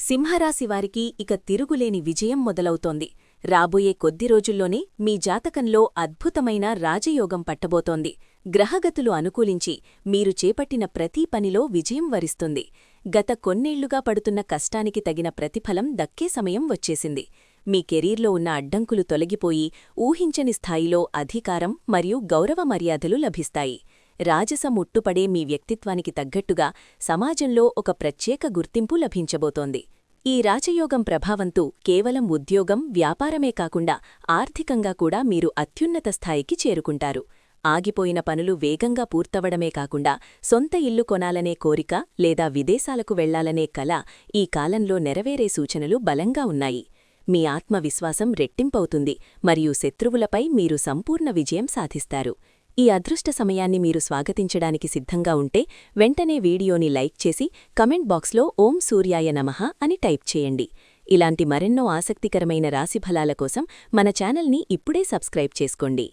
సింహరాశివారికి ఇక తిరుగులేని విజయం మొదలవుతోంది. రాబోయే కొద్ది రోజుల్లోనే మీ జాతకంలో అద్భుతమైన రాజయోగం పట్టబోతోంది. గ్రహగతులు అనుకూలించి మీరు చేపట్టిన ప్రతీ పనిలో విజయం వరిస్తుంది. గత కొన్నేళ్లుగా పడుతున్న కష్టానికి తగిన ప్రతిఫలం దక్కే సమయం వచ్చేసింది. మీ కెరీర్లో ఉన్న అడ్డంకులు తొలగిపోయి ఊహించని స్థాయిలో అధికారం మరియు గౌరవ మర్యాదలు లభిస్తాయి. రాజసం ఉట్టుపడే మీ వ్యక్తిత్వానికి తగ్గట్టుగా సమాజంలో ఒక ప్రత్యేక గుర్తింపు లభించబోతోంది. ఈ రాజయోగం ప్రభావంతో కేవలం ఉద్యోగం, వ్యాపారమే కాకుండా ఆర్థికంగా కూడా మీరు అత్యున్నత స్థాయికి చేరుకుంటారు. ఆగిపోయిన పనులు వేగంగా పూర్తవడమే కాకుండా సొంత ఇల్లు కొనాలనే కోరిక లేదా విదేశాలకు వెళ్లాలనే కల ఈ కాలంలో నెరవేరే సూచనలు బలంగా ఉన్నాయి. మీ ఆత్మవిశ్వాసం రెట్టింపవుతుంది మరియు శత్రువులపై మీరు సంపూర్ణ విజయం సాధిస్తారు. ఈ అదృష్ట సమయాన్ని మీరు స్వాగతించడానికి సిద్ధంగా ఉంటే వెంటనే వీడియోని లైక్ చేసి కమెంట్ బాక్స్లో ఓం సూర్యాయ నమః అని టైప్ చేయండి. ఇలాంటి మరెన్నో ఆసక్తికరమైన రాశిఫలాల కోసం మన ఛానల్ని ఇప్పుడే సబ్స్క్రైబ్ చేసుకోండి.